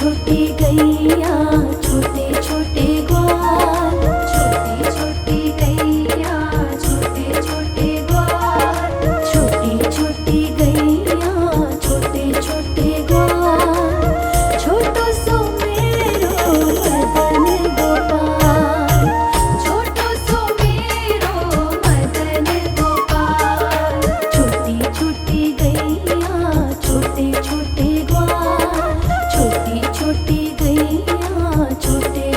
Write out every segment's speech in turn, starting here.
छोटी गैया छोटे छोटे ग्वाल, छोटी छोटी गैया छोटे छोटे ग्वाल, छोटी छोटी गैया छोटे छोटे ग्वाल, छोटो सो मेरो मदन गोपाल, छोटो सो मेरो मदन गोपाल, छोटी छोटी गैया छोटे छोटे ग्वाल, छोटी छोटी गैया छोटे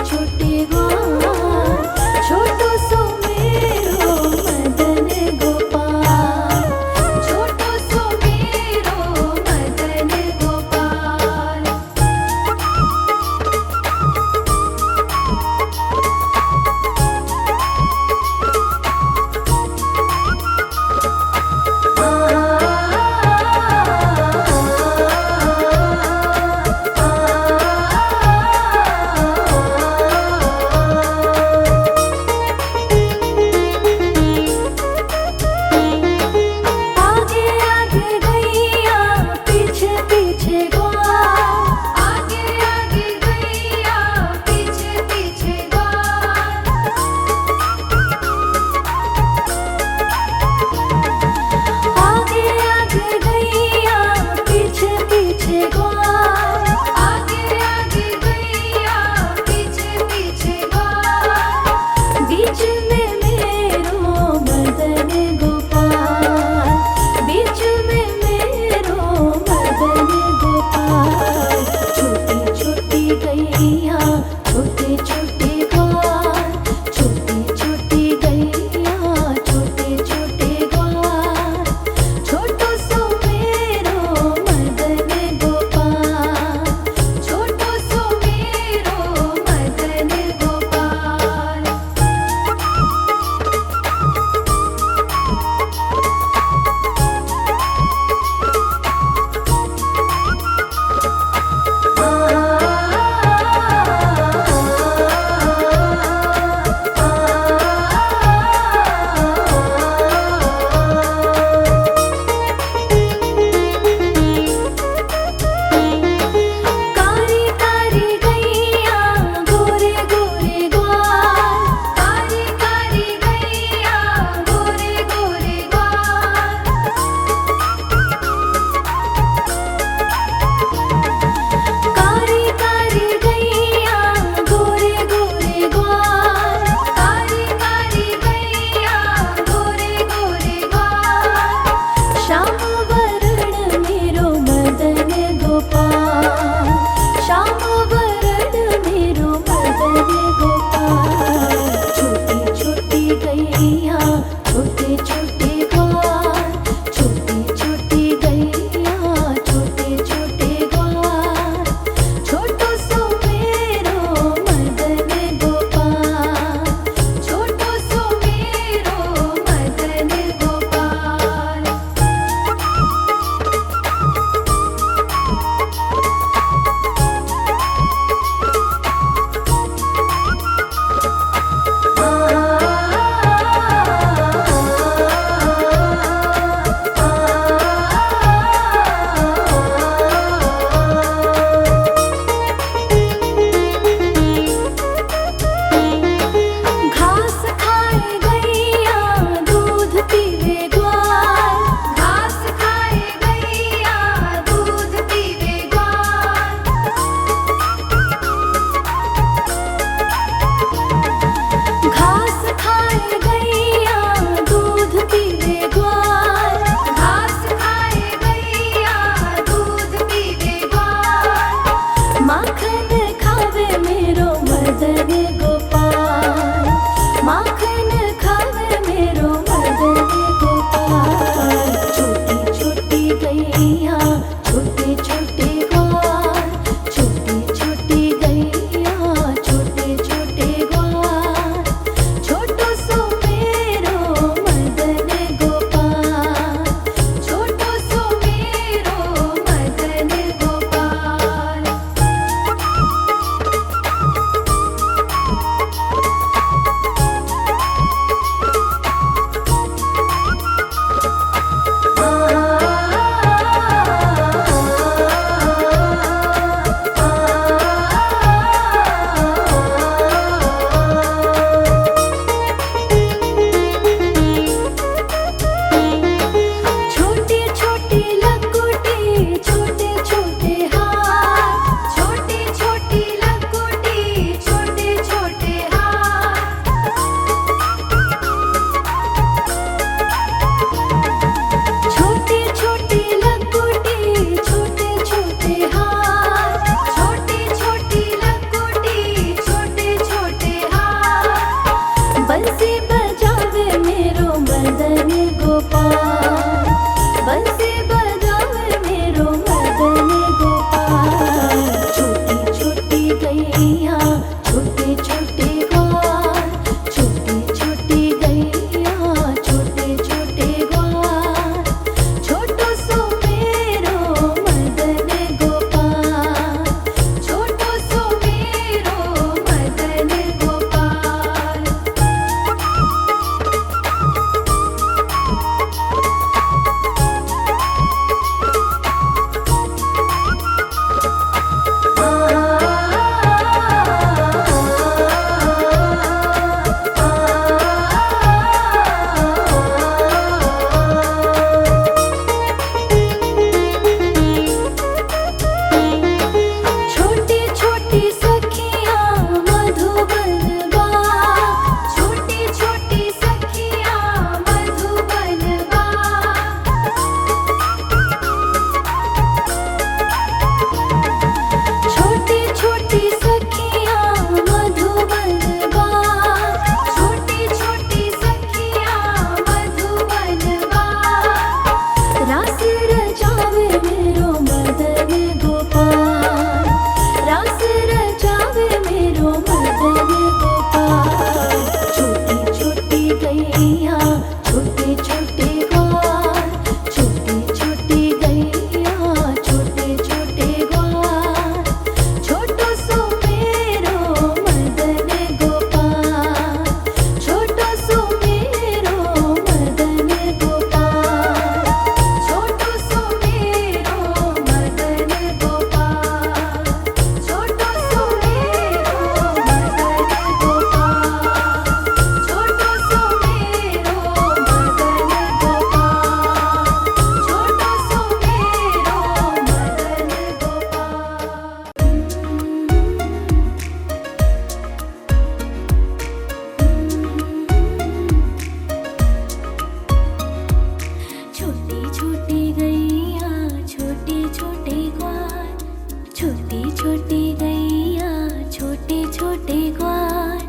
छोटी छोटी गैया छोटे छोटे ग्वाल,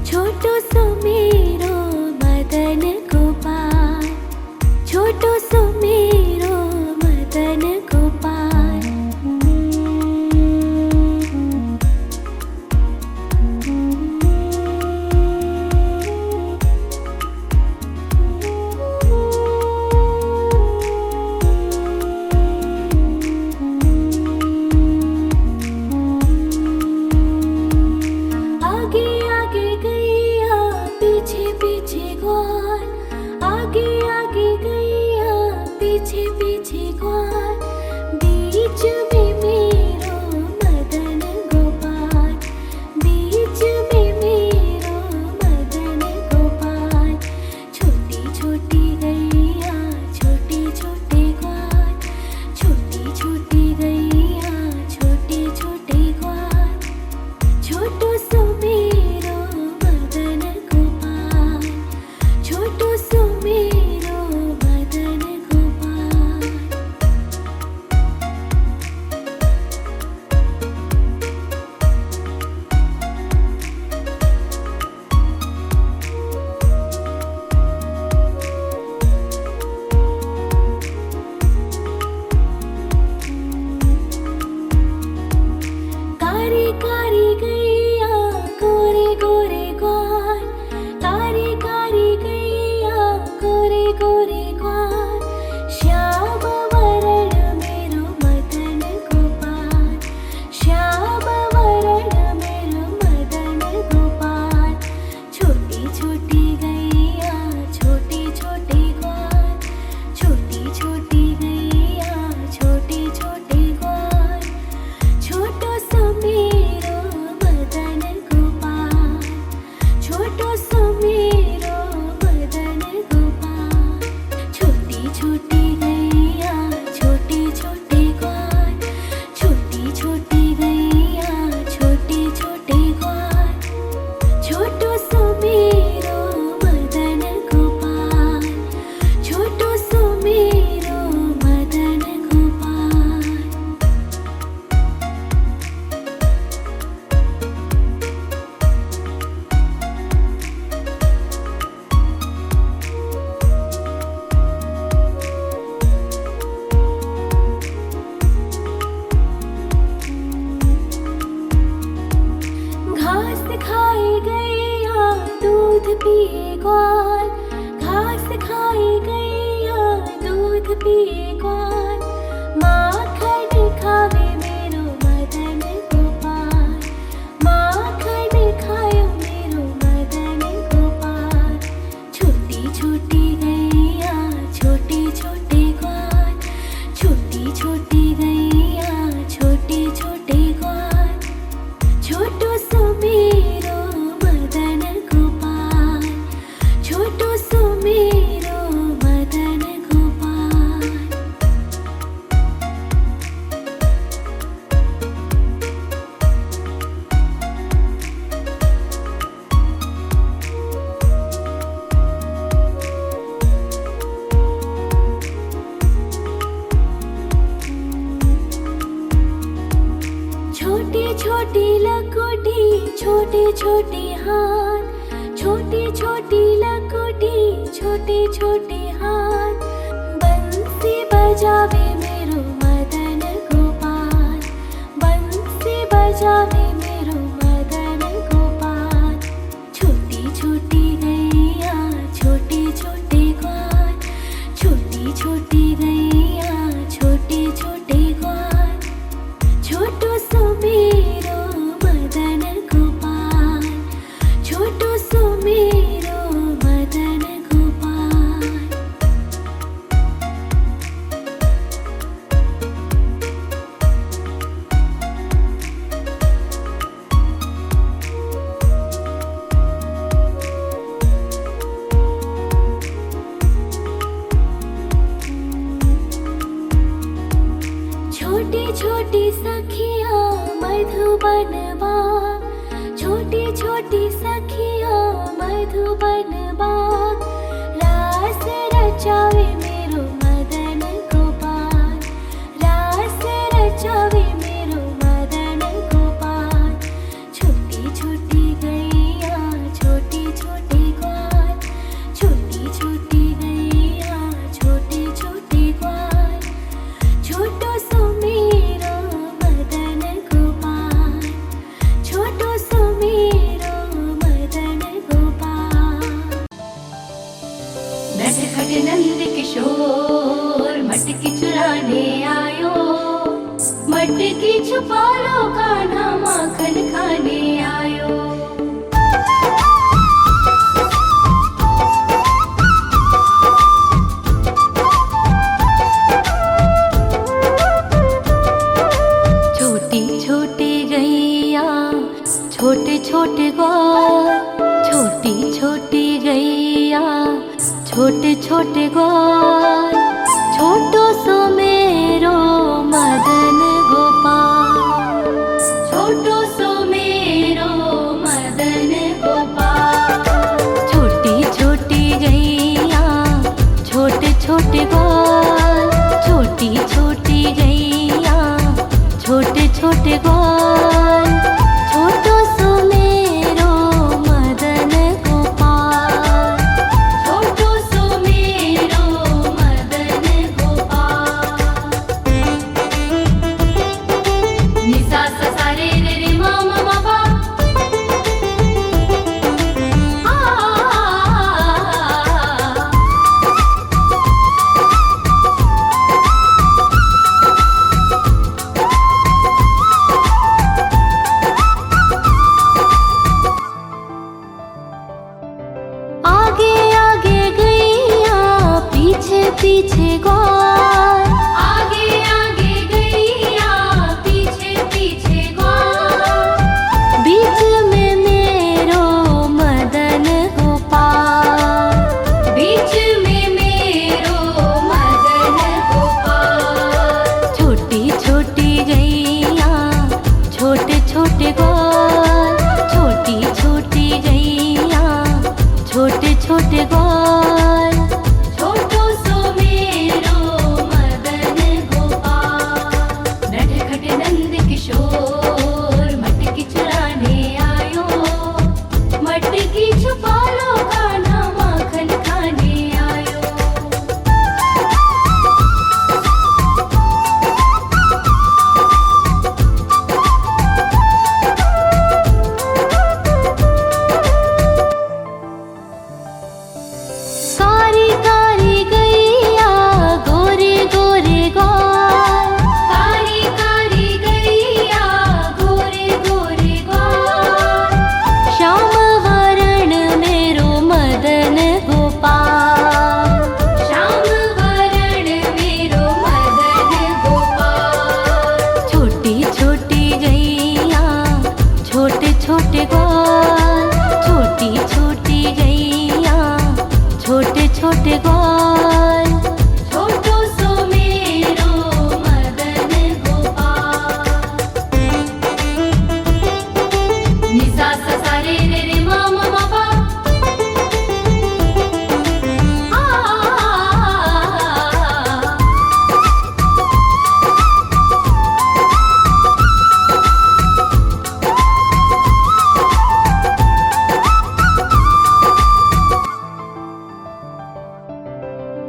छोटो सो मेरो मदन गोपाल, छोटो सो मेरो मदन गोपाल। आगे आगे गैया पीछे पीछे ग्वाल, आगे आगे गैया पीछे पीछे ग्वाल, बीच में मेरो मदन गोपाल, बीच में मेरो मदन गोपाल। छोटी छोटी गैया छोटे छोटे ग्वाल, छोटी छोटी गैया छोटे छोटे ग्वाल, छोटो सो मेरो मदन गोपाल, छोटो सो मेरो मदन गोपाल। कारी कारी गैया गोरे गोरे ग्वाल, कारी कारी गैया गोरे गोरे ग्वाल, श्याम वरण मेरो मदन गोपाल, श्याम वरण मेरो मदन गोपाल। छोटी छोटी गैया छोटे छोटे ग्वाल, छोटी छोटी गैया छोटे छोटे ग्वाल, छोटो सो मेरो मदन गोपाल, छोटो सो मेरो मदन गोपाल। छोटी छोटी गैया छोटे छोटे ग्वाल, छोटी छोटी गैया छोटे छोटे ग्वाल, छोटो सो मेरो मदन गोपाल, छोटो सो मेरो मदन गोपाल। घास खाए गैया दूध पिए ग्वाल, घास खाए गैया दूध पिए ग्वाल, माखन खावे मेरो मदन गोपाल, माखन खायो मेरो मदन गोपाल। छोटी छोटी गैया छोटे छोटे ग्वाल, छोटी छोटी गैया छोटे छोटे ग्वाल, छोटो सो मेरो मदन गोपाल, छोटो सो मेरो मदन गोपाल। छोटी छोटी लकोटी छोटे छोटे हाथ, छोटी छोटी लकोटी छोटे छोटे हाथ, बंसी बजावे मेरो मदन गोपाल, बंसी बजावे मेरो मदन गोपाल। छोटी छोटी गैया छोटे छोटे ग्वाल, छोटी छोटी गैया छोटे छोटे ग्वाल, छोटो सो मेरो मदन गोपाल, छोटो सो मेरो मदन गोपाल। छोटी छोटी सखिया मधुबन बाग, छोटी छोटी सखिया मधुबन बाग, रास रचावे मेरो मदन गोपाल, रास रचावे मेरो छोटी छोटी गैया छोटे छोटे ग्वाल, छोटी छोटी गैया छोटे छोटे ग्वाल, छोटो सो मेरो मदन गोपाल, छोटो सो मेरो मदन गोपाल। छोटी छोटी गैया छोटे छोटे ग्वाल, छोटी छोटी गैया छोटे छोटे ग्वाल, छोटो सो मेरो मदन गोपाल, छोटो सो मेरो मदन गोपाल। नि सा सा सा रे रे रे मा मा मा पा, आगे आगे गैया पीछे पीछे ग्वाल, आगे आगे गैया पीछे पीछे ग्वाल, बीच में मेरो मदन गोपाल, बीच में मेरो मदन गोपाल। छोटी छोटी गैया छोटे छोटे ग्वाल, छोटी छोटी गैया छोटे छोटे ग्वाल, छोटो सो मेरो मदन गोपाल। नटखट नंद किशोर मटकी चुराने आयो, मटकी छुपा लो कान्हा माखन खाने आयो। कारी कारी गैया गोरे गोरे ग्वाल, कारी कारी गैया गोरे गोरे ग्वाल, श्याम वरण मेरो मदन गोपाल, श्याम वरण मेरो मदन गोपाल। छोटी छोटी गैया छोटे छोटे ग्वाल, छोटी छोटी गैया छोटे छोटे ग्वाल, छोटो सो मेरो मदन गोपाल। नि सा सा सा रे रे रे मा मा मा पा,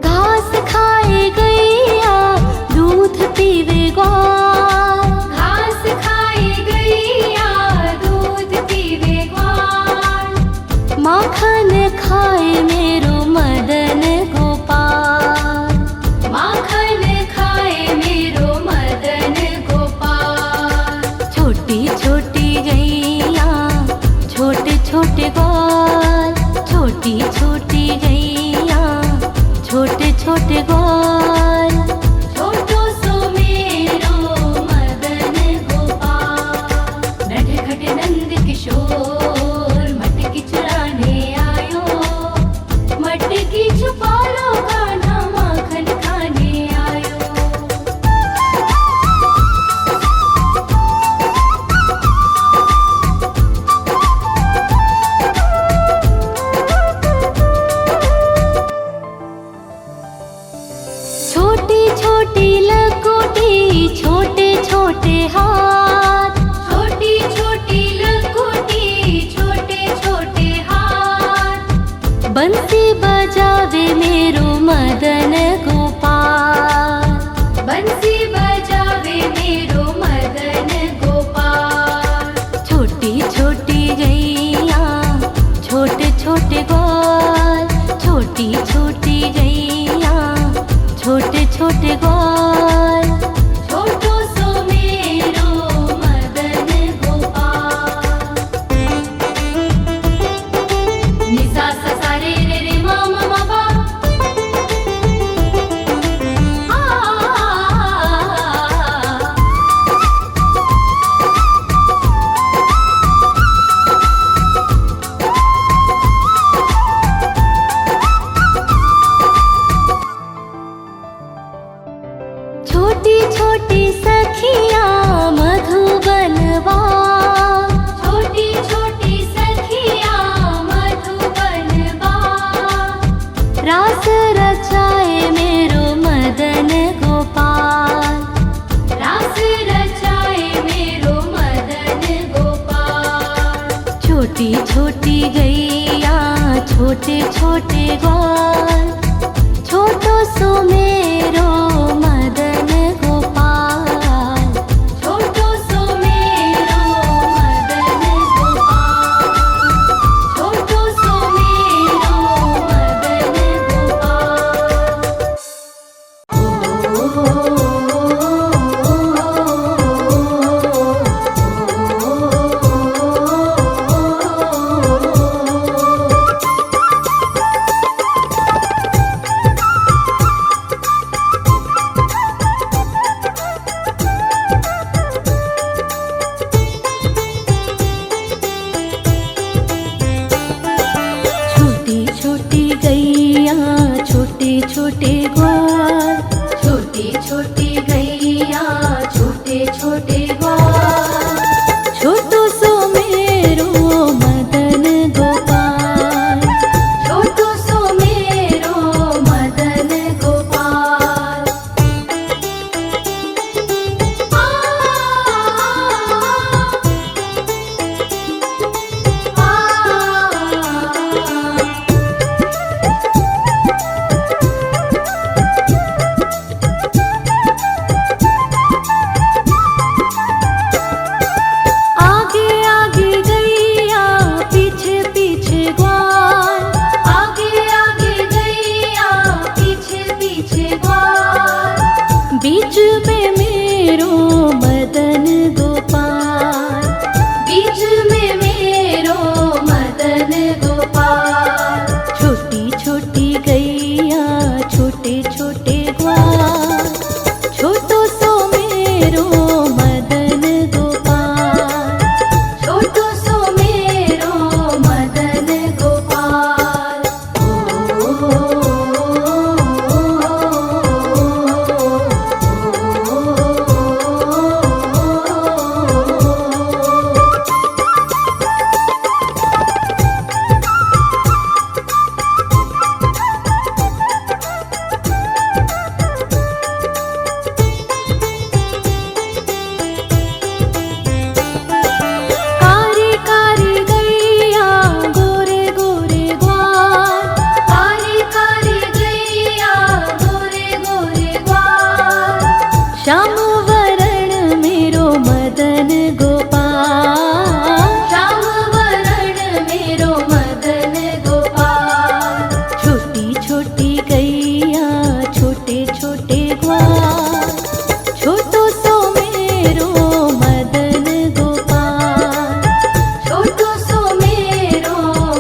घास खाए गैया दूध पीवे ग्वाल, घास खाए गैया दूध पीवे ग्वाल, माखन खाए मेरो मदन गोपाल, माखन खाए मेरो मदन गोपाल। छोटी छोटी गैया छोटे छोटे ग्वाल, छोटी छोटी गैया छोटे छोटे ग्वाल, छोटो सो मेरो मदन गोपाल। नटखट नंद किशोर मटकी चुराने आयो, मटकी छुपा लो कान्हा माखन खाने आयो। छोटी छोटी लकोटी छोटे छोटे हाथ, छोटी छोटी लकोटी छोटे छोटे हाथ, बंसी बजावे मेरो मदन गोपाल, बंसी बजावे मेरो मदन गोपाल। छोटी छोटी गैया छोटे छोटे ग्वाल, छोटी छोटी गैया छोटे छोटे ग्वाल, छोटो सो मेरो मदन गोपाल। नि सा सा सा रे रे रे मा मा मा पा, छोटी गैया छोटे छोटे ग्वाल, छोटो सो मेरो मदन गोपाल, छोटो सो मेरो मदन गोपाल, छोटो सो मेरो मदन छोटी गैया छोटे छोटे ग्वाल, छोटी छोटी गैया छोटे छोटे ग्वाल, छोटो सो मेरो मदन गोपाल, छोटो सो मेरो मदन गोपाल। आगे आगे गैया पीछे पीछे ग्वाल, आगे आगे गैया पीछे पीछे ग्वाल, बीच में मेरो मदन गोपाल, बीच में मेरो मदन गोपाल। छोटी छोटी गैया छोटे छोटे ग्वाल, छोटो सो मेरो मदन गोपाल, छोटो सो मेरो मदन गोपाल। कारी कारी गैया गोरे गोरे ग्वाल, कारी कारी गैया गोरे गोरे ग्वाल, श्याम वरण मेरो मदन गोपाल, श्याम वरण मेरो मदन गोपाल। छोटी छोटी गैया छोटे छोटे ग्वाल, छोटो सो मेरो मदन गोपाल, छोटो सो मेरो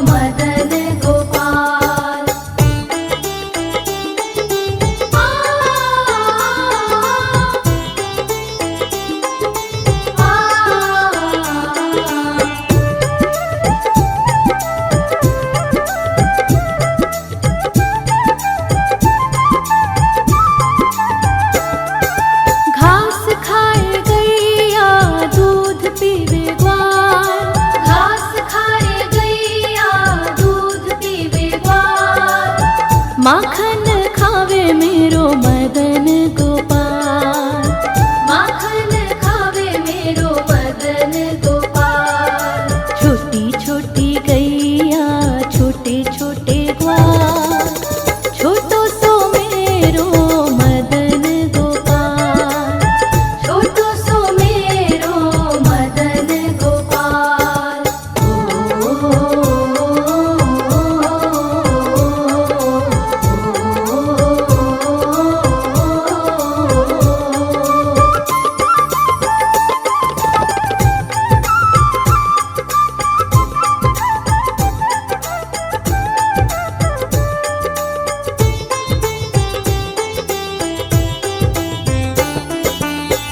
मदन गोपाल। घास खाए गैया दूध पीवे ग्वाल, घास खाए गैया दूध पीवे ग्वाल, माखन खावे मेरो मदन गोपाल, माखन खावे मेरो मदन गोपाल। छोटी छोटी गैया छोटे छोटे ग्वाल, छोटो सो मेरो मदन गोपाल, छोटो सो मेरो मदन गोपाल।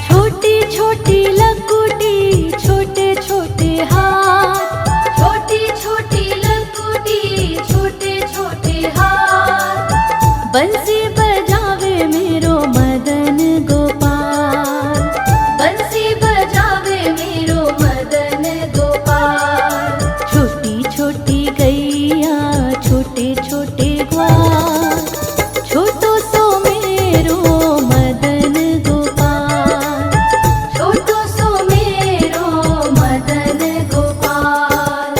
छोटी छोटी लकुटी छोटे छोटे हाथ, छोटी छोटी लकुटी छोटे छोटे हाथ, बंसी बजावे मेरो मदन गोपाल, बंसी बजावे मेरो मदन गोपाल। छोटी छोटी गैया छोटे छोटे ग्वाल, छोटो सो मेरो मदन गोपाल, छोटो सो मेरो मदन गोपाल।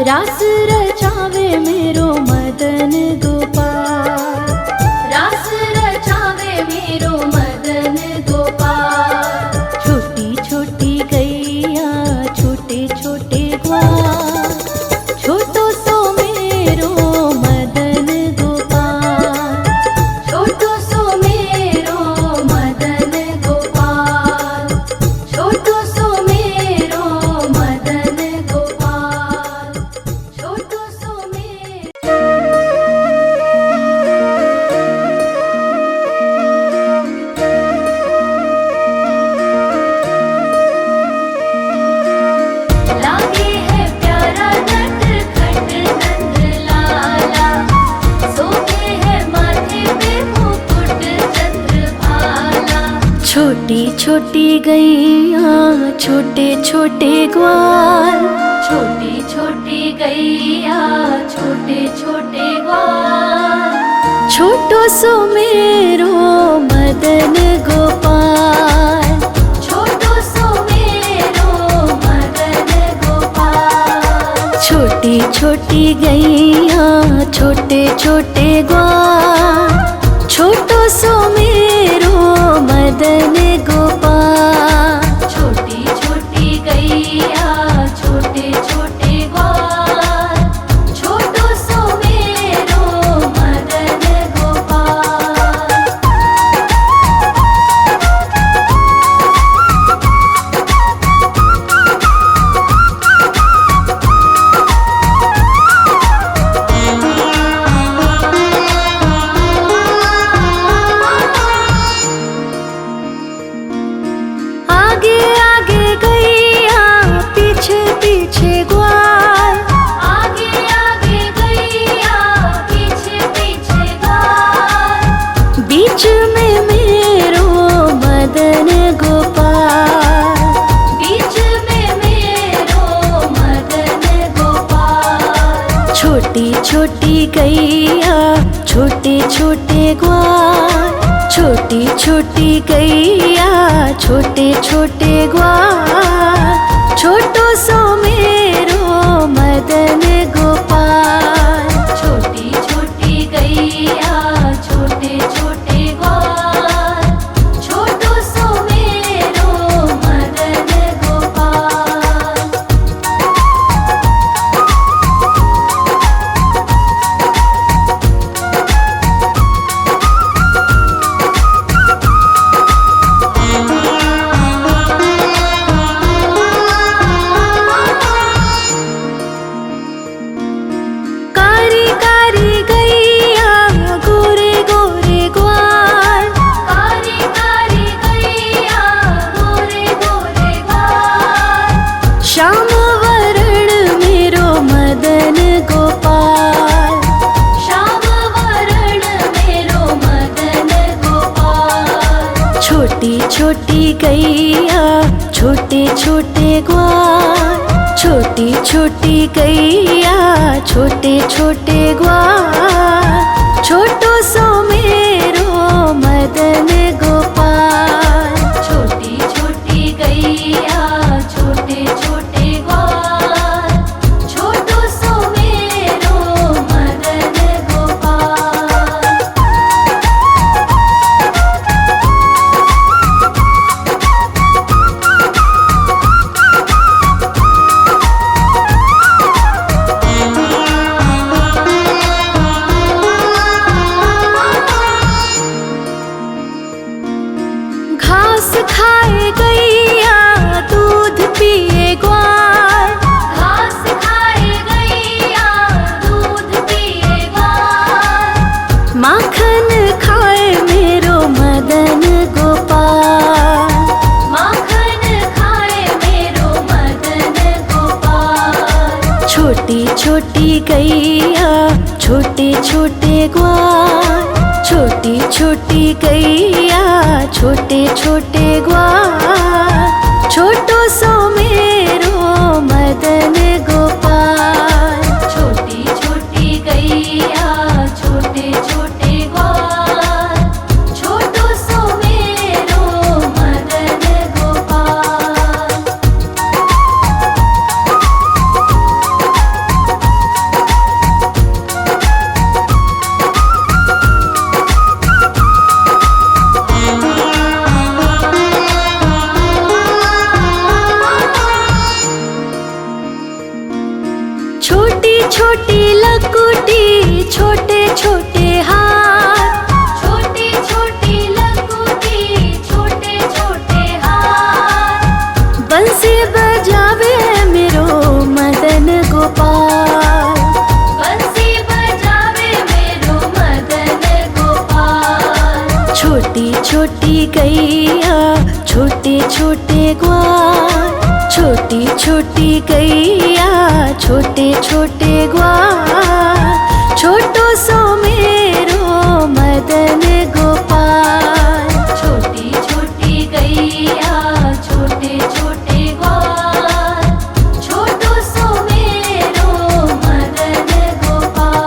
रास रचावे मेरो मदन गोपाल, रास रचावे मेरो मदन गोपाल। छोटी छोटी गैया छोटे छोटे ग्वाल, छोटो सो मेरो मदन गोपाल, छोटो सो मेरो मदन गोपाल, छोटो सो मेरो मदन गोपाल, छोटो सो मेरो। लागे है प्यारा नटखट नंद लाला, सोते है माथे पे मुकुट चंद्रभाला। छोटी छोटी गैया छोटे छोटे ग्वाल, छोटी छोटी गैया छोटे छोटे ग्वाल, छोटो सो मेरो मदन गोपाल, छोटो सो मेरो मदन गोपाल। छोटी छोटी गैया छोटे छोटे ग्वाल, छोटो सो मेरो मदन गोपाल। छोटी छोटी गैया छोटे छोटे ग्वाल, छोटो सो मेरो मदन गोपाल। आगे आगे गैया पीछे पीछे ग्वाल, आगे आगे गैया पीछे पीछे ग्वाल। बीच में मेरो मदन गोपाल, बीच में मेरो मदन गोपाल। छोटी छोटी गैया छोटे छोटे ग्वाल, छोटी छोटी गैया छोटे छोटे ग्वाल, छोटो सो मेरो मदन गोपाल। छोटी छोटी गैया छोटे छोटे ग्वाल, छोटो सो मेरो मदन गोपाल। कारी कारी गैया गोरे गोरे ग्वाल, कारी कारी गैया गोरे गोरे ग्वाल। श्याम वरण मेरो मदन गोपाल, श्याम वरण मेरो मदन गोपाल। छोटी छोटी गैया छोटे छोटे ग्वाल, छोटी छोटी गैया छोटे छोटे ग्वाल, छोटो सो मेरो मदन गोपाल। छोटी छोटी गैया छोटे छोटे ग्वाल, छोटो सो मेरो मदन गोपाल। घास खाए गैया दूध पिए ग्वाल, घास खाए गैया दूध पिए ग्वाल। माखन खाए मेरो मदन गोपाल, माखन खाए मेरो मदन गोपाल। छोटी छोटी गैया छोटे छोटे ग्वाल, छोटी छोटी गैया छोटे छोटे ग्वाल, छोटो सो मेरो मदन गोपाल। छोटी छोटी गैया छोटे छोटे ग्वाल, छोटो सो मेरो मदन गोपाल। छोटे छोटे हाथ, छोटी छोटी लघुटी छोटे छोटे हाथ, बंसी बजावे मेरो मदन गोपाल, बंसी बजावे मेरो मदन गोपाल। छोटी छोटी गैया छोटे छोटे ग्वाल, छोटी छोटी गैया छोटे छोटे ग्वाल, छोटो सो मेरो मदन गोपाल। छोटी छोटी गैया छोटे छोटे ग्वाल, छोटो सो मेरो मदन गोपाल।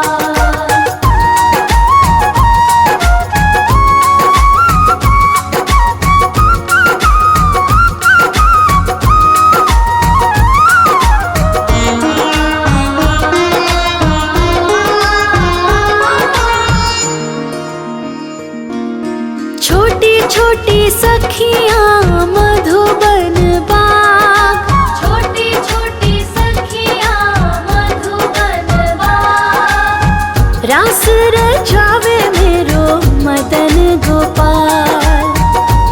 छोटी छोटी सखियाँ मधुबन बाग, छोटी छोटी सखियाँ मधुबन बाग, रास रचावे मेरो मदन गोपाल,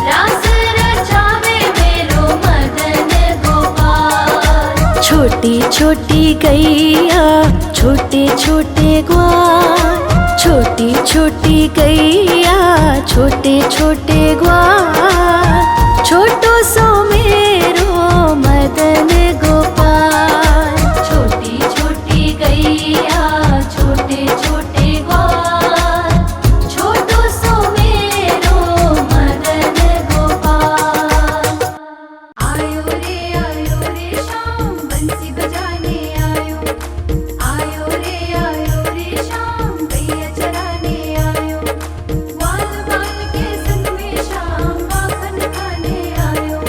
रास रचावे मेरो मदन गोपाल। छोटी छोटी गैया छोटे छोटे ग्वाल, छोटी छोटी गैया छोटे छोटे ग्वाल, छोटो सो मेरो मदन गोपाल। छोटी छोटी गैया छोटे छोटे ग्वाल, छोटो सो मेरो मदन गोपाल। आयो रे शाम बंसी बजाने आयो, आयो रे शाम गैया चराने आयो, ग्वाल बाल के संग में शाम माखन खाने आयो,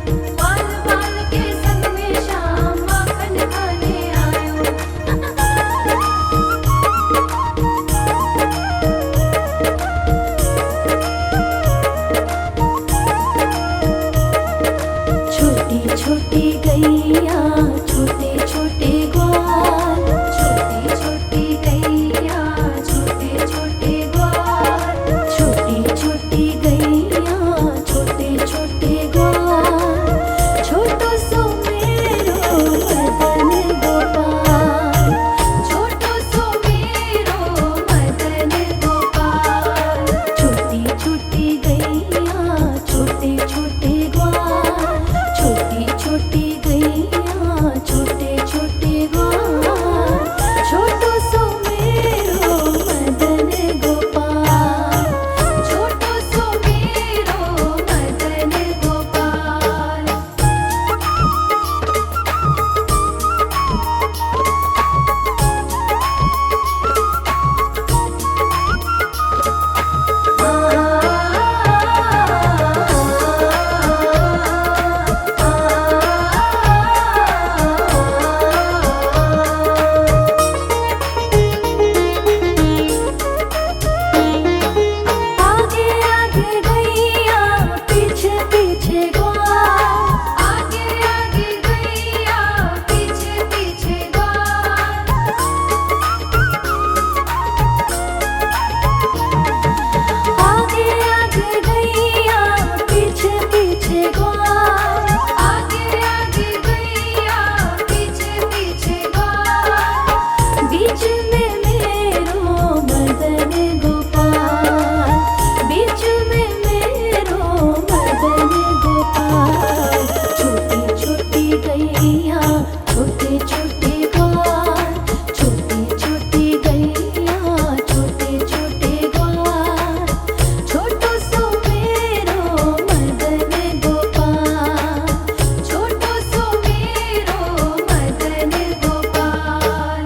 ग्वाल बाल के संग में शाम माखन खाने आयो। छोटी छोटी गैया छोटे छोटे ग्वाल, छोटी छोटी गैया छोटे छोटे ग्वाल, छोटी छोटी गैया छोटे छोटे ग्वाल, छोटो सो मेरो मदन गोपाल। छोटो सो मेरो मदन गोपाल। छोटी छोटी गैया छोटे छोटे ग्वाल, छोटी छोटी गैया छोटे छोटे ग्वाल, छोटो सो मेरो मदन गोपाल। छोटो सो मेरो मदन गोपाल। आगे आगे गैया पीछे पीछे ग्वाल, आगे आगे गैया पीछे पीछे ग्वाल, आगे आगे गैया पीछे पीछे ग्वाल, आगे आगे गैया पीछे पीछे ग्वाल। बीच में मेरो मदन गोपाल, बीच में मेरो मदन गोपाल। छोटी छोटी गैया छोटे छोटे ग्वाल, छोटी छोटी गैया छोटे छोटे ग्वाल, छोटो सो मेरो मदन गोपाल। छोटो सो मेरो मदन गोपाल।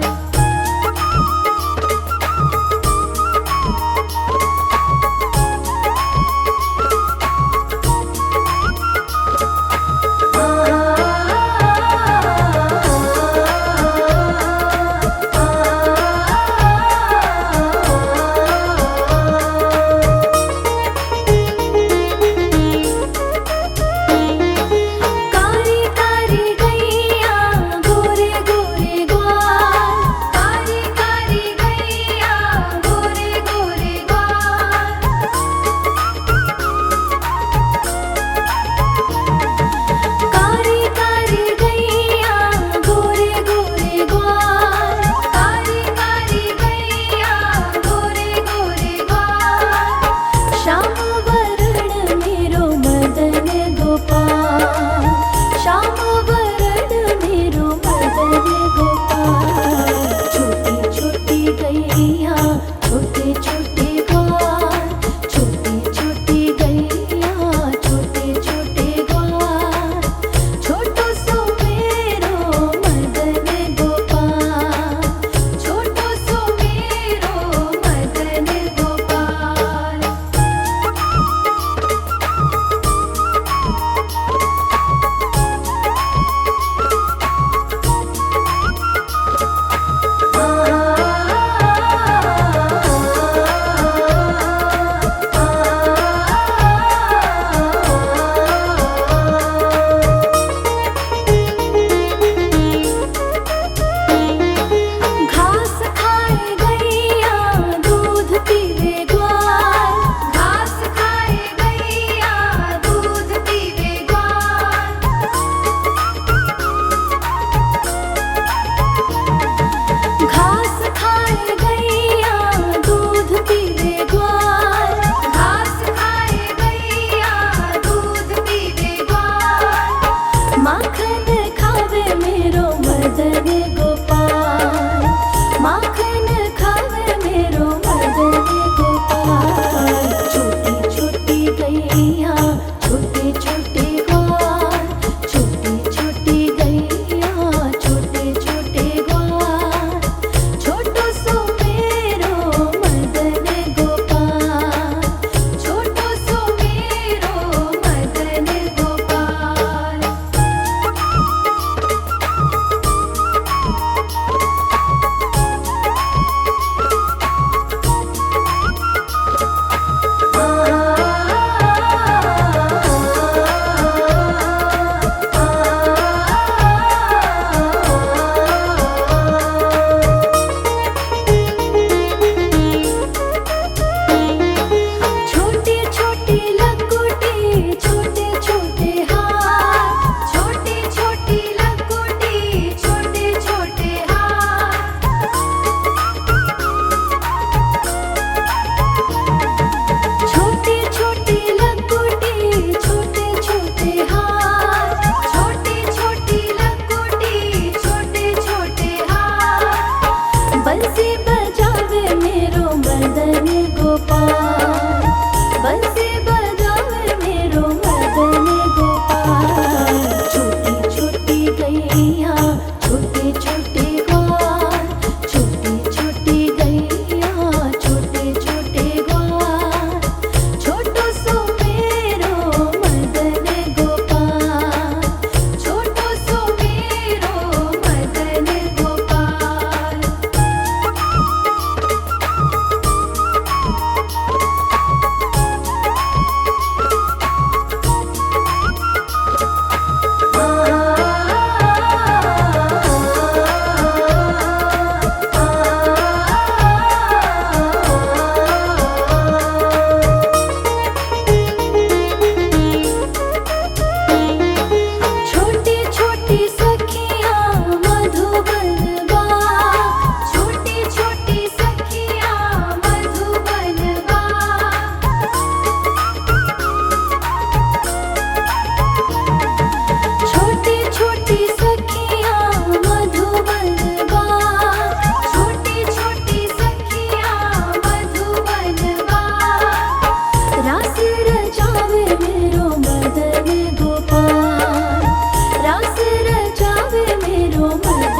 मदन